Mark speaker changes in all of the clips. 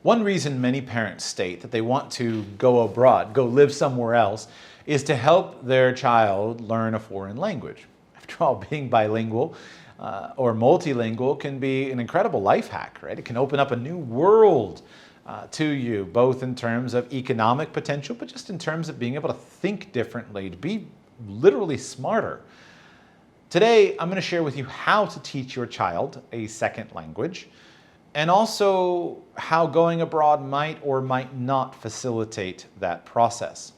Speaker 1: One reason many parents state that they want to go abroad, go live somewhere else, is to help their child learn a foreign language. After all, being bilingual or multilingual can be an incredible life hack, right? It can open up a new world to you, both in terms of economic potential, but just in terms of being able to think differently, to be literally smarter. Today, I'm going to share with you how to teach your child a second language, and also how going abroad might or might not facilitate that process.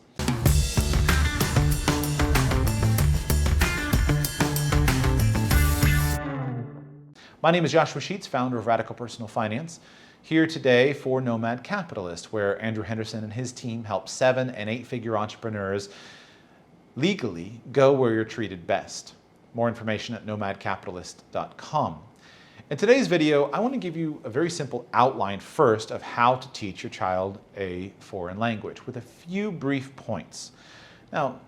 Speaker 1: My name is Joshua Sheats, founder of Radical Personal Finance, here today for Nomad Capitalist, where Andrew Henderson and his team help 7- and 8-figure entrepreneurs legally go where you're treated best. More information at nomadcapitalist.com. In today's video, I want to give you a very simple outline first of how to teach your child a foreign language with a few brief points. Now,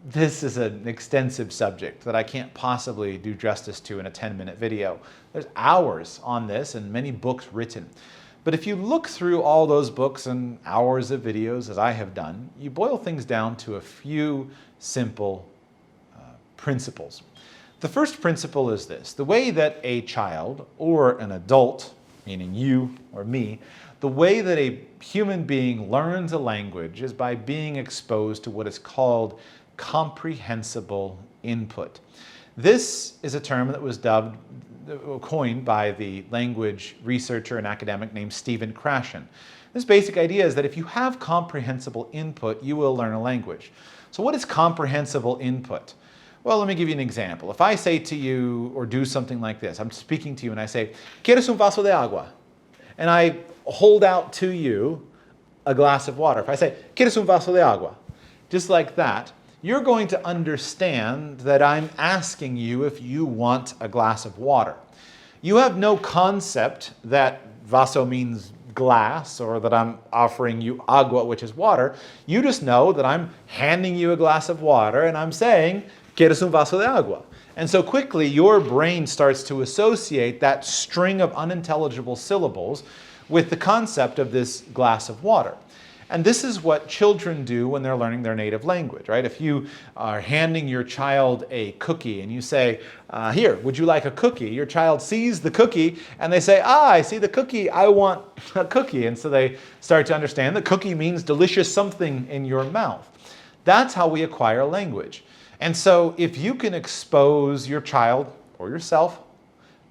Speaker 1: this is an extensive subject that I can't possibly do justice to in a 10-minute video. There's hours on this and many books written. But if you look through all those books and hours of videos, as I have done, you boil things down to a few simple principles. The first principle is this: the way that a child or an adult, meaning you or me, the way that a human being learns a language is by being exposed to what is called comprehensible input. This is a term that was coined by the language researcher and academic named Krashen. This basic idea is that if you have comprehensible input, you will learn a language. So what is comprehensible input? Well, let me give you an example. If I say to you or do something like this, I'm speaking to you and I say, ¿Quieres un vaso de agua? And I hold out to you a glass of water. If I say, ¿Quieres un vaso de agua? Just like that, you're going to understand that I'm asking you if you want a glass of water. You have no concept that vaso means glass or that I'm offering you agua, which is water. You just know that I'm handing you a glass of water and I'm saying, ¿Quieres un vaso de agua? And so quickly your brain starts to associate that string of unintelligible syllables with the concept of this glass of water. And this is what children do when they're learning their native language, right? If you are handing your child a cookie and you say, here, would you like a cookie? Your child sees the cookie and they say, I see the cookie, I want a cookie. And so they start to understand that cookie means delicious something in your mouth. That's how we acquire language. And so if you can expose your child or yourself,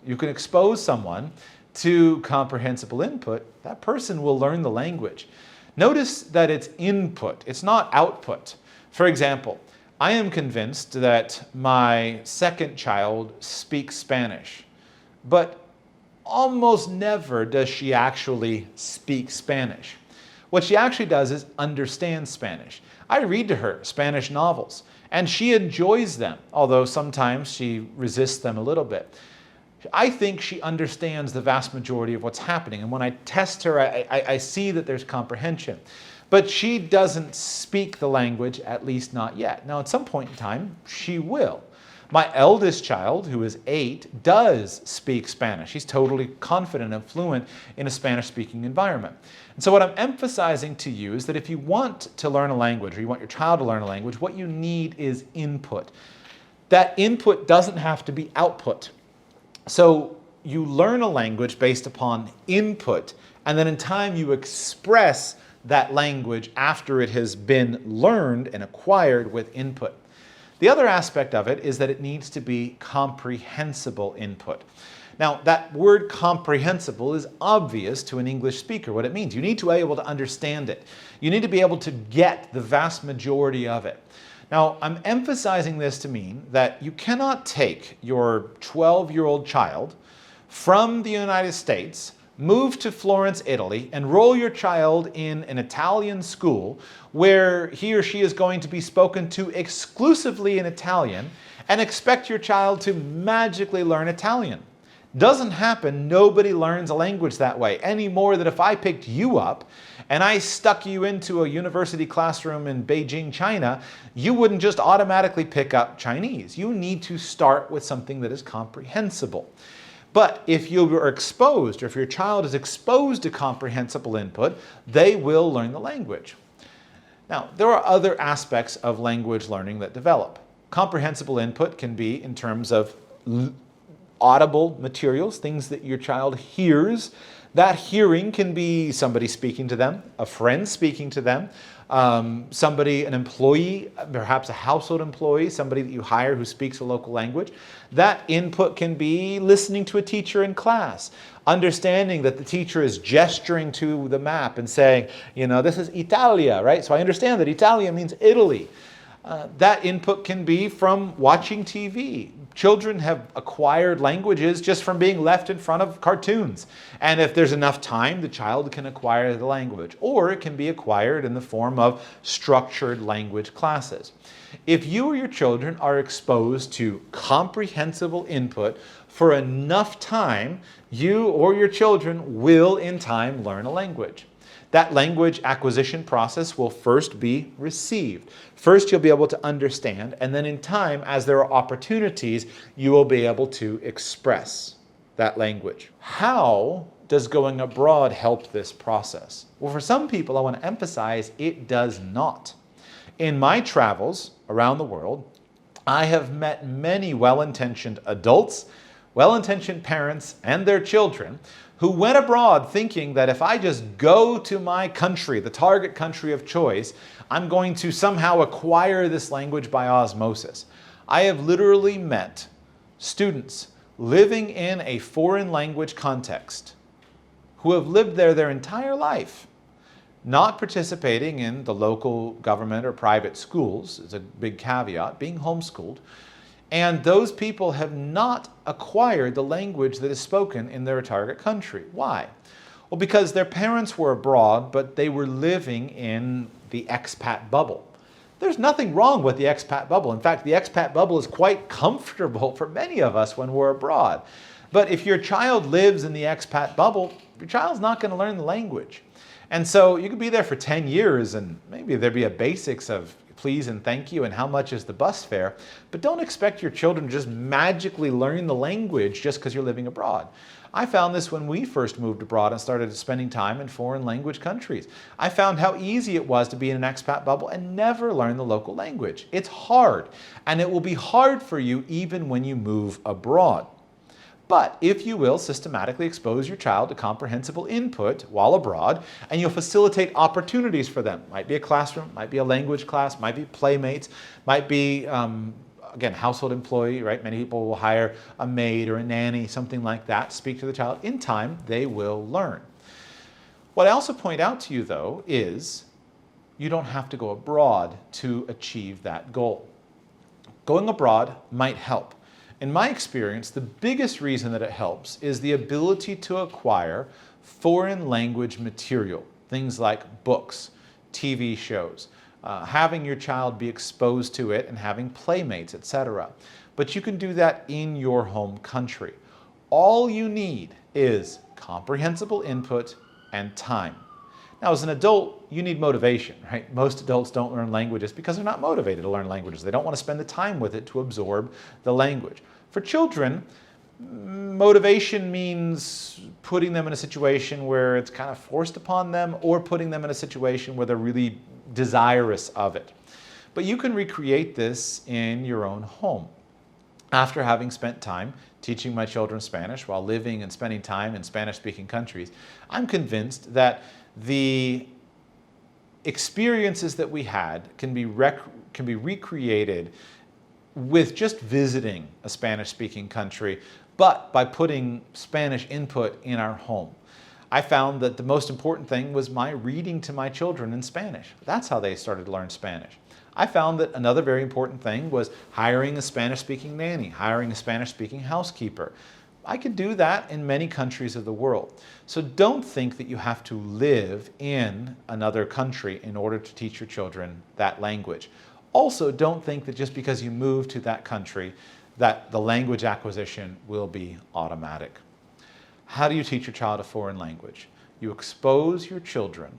Speaker 1: you can expose someone to comprehensible input, that person will learn the language. Notice that it's input, it's not output. For example, I am convinced that my second child speaks Spanish, but almost never does she actually speak Spanish. What she actually does is understand Spanish. I read to her Spanish novels, and she enjoys them, although sometimes she resists them a little bit. I think she understands the vast majority of what's happening, and when I test her, I see that there's comprehension. But she doesn't speak the language, at least not yet. Now, at some point in time, she will. My eldest child, who is 8, does speak Spanish. He's totally confident and fluent in a Spanish-speaking environment. And so what I'm emphasizing to you is that if you want to learn a language, or you want your child to learn a language, what you need is input. That input doesn't have to be output. So you learn a language based upon input, and then in time you express that language after it has been learned and acquired with input. The other aspect of it is that it needs to be comprehensible input. Now, that word comprehensible is obvious to an English speaker, what it means. You need to be able to understand it. You need to be able to get the vast majority of it. Now, I'm emphasizing this to mean that you cannot take your 12-year-old child from the United States, move to Florence, Italy, enroll your child in an Italian school where he or she is going to be spoken to exclusively in Italian, and expect your child to magically learn Italian. Doesn't happen. Nobody learns a language that way, any more than if I picked you up and I stuck you into a university classroom in Beijing, China, you wouldn't just automatically pick up Chinese. You need to start with something that is comprehensible. But if you are exposed, or if your child is exposed to comprehensible input, they will learn the language. Now, there are other aspects of language learning that develop. Comprehensible input can be in terms of audible materials, things that your child hears. That hearing can be somebody speaking to them, a friend speaking to them, an employee, perhaps a household employee, somebody that you hire who speaks a local language. That input can be listening to a teacher in class, understanding that the teacher is gesturing to the map and saying, this is Italia, right? So I understand that Italia means Italy. That input can be from watching TV. Children have acquired languages just from being left in front of cartoons. And if there's enough time, the child can acquire the language. Or it can be acquired in the form of structured language classes. If you or your children are exposed to comprehensible input for enough time, you or your children will in time learn a language. That language acquisition process will first be received. First, you'll be able to understand, and then in time, as there are opportunities, you will be able to express that language. How does going abroad help this process? Well, for some people, I want to emphasize it does not. In my travels around the world, I have met many well-intentioned adults, well-intentioned parents, and their children who went abroad thinking that if I just go to my country, the target country of choice, I'm going to somehow acquire this language by osmosis. I have literally met students living in a foreign language context who have lived there their entire life, not participating in the local government or private schools, is a big caveat, being homeschooled. And those people have not acquired the language that is spoken in their target country. Why? Well, because their parents were abroad, but they were living in the expat bubble. There's nothing wrong with the expat bubble. In fact, the expat bubble is quite comfortable for many of us when we're abroad. But if your child lives in the expat bubble, your child's not going to learn the language. And so you could be there for 10 years and maybe there'd be a basics of please and thank you and how much is the bus fare, but don't expect your children to just magically learn the language just because you're living abroad. I found this when we first moved abroad and started spending time in foreign language countries. I found how easy it was to be in an expat bubble and never learn the local language. It's hard, and it will be hard for you even when you move abroad. But if you will systematically expose your child to comprehensible input while abroad, and you'll facilitate opportunities for them. Might be a classroom, might be a language class, might be playmates, might be, again, household employee, right? Many people will hire a maid or a nanny, something like that, speak to the child. In time, they will learn. What I also point out to you, though, is you don't have to go abroad to achieve that goal. Going abroad might help. In my experience, the biggest reason that it helps is the ability to acquire foreign language material, things like books, TV shows, having your child be exposed to it and having playmates, etc. But you can do that in your home country. All you need is comprehensible input and time. Now, as an adult, you need motivation, right? Most adults don't learn languages because they're not motivated to learn languages. They don't want to spend the time with it to absorb the language. For children, motivation means putting them in a situation where it's kind of forced upon them or putting them in a situation where they're really desirous of it. But you can recreate this in your own home. After having spent time teaching my children Spanish while living and spending time in Spanish-speaking countries, I'm convinced that the experiences that we had can be recreated with just visiting a Spanish-speaking country, but by putting Spanish input in our home. I found that the most important thing was my reading to my children in Spanish. That's how they started to learn Spanish. I found that another very important thing was hiring a Spanish-speaking nanny, hiring a Spanish-speaking housekeeper. I could do that in many countries of the world. So don't think that you have to live in another country in order to teach your children that language. Also, don't think that just because you move to that country that the language acquisition will be automatic. How do you teach your child a foreign language? You expose your children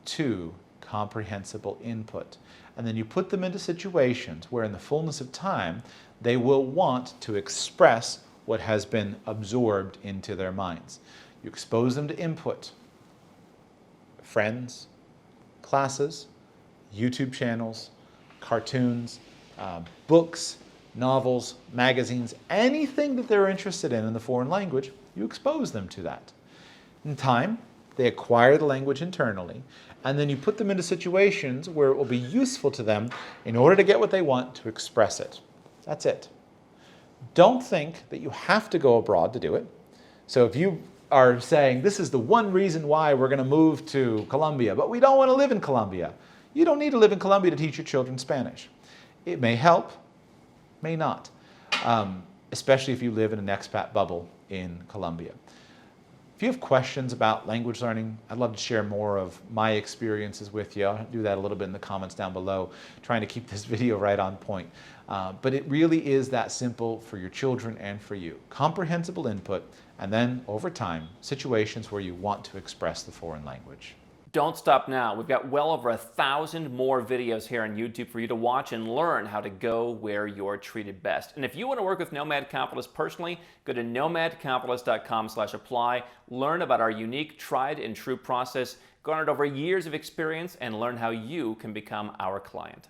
Speaker 1: to comprehensible input, and then you put them into situations where in the fullness of time they will want to express what has been absorbed into their minds. You expose them to input, friends, classes, YouTube channels, cartoons, books, novels, magazines, anything that they're interested in the foreign language, you expose them to that. In time, they acquire the language internally, and then you put them into situations where it will be useful to them in order to get what they want to express it. That's it. Don't think that you have to go abroad to do it. So if you are saying, this is the one reason why we're going to move to Colombia, but we don't want to live in Colombia, you don't need to live in Colombia to teach your children Spanish. It may help, may not, especially if you live in an expat bubble in Colombia. If you have questions about language learning, I'd love to share more of my experiences with you. I'll do that a little bit in the comments down below, trying to keep this video right on point. But it really is that simple for your children and for you. Comprehensible input, and then over time, situations where you want to express the foreign language.
Speaker 2: Don't stop now. We've got well over 1,000 more videos here on YouTube for you to watch and learn how to go where you're treated best. And if you want to work with Nomad Capitalist personally, go to nomadcapitalist.com/apply, learn about our unique, tried and true process, garnered over years of experience, and learn how you can become our client.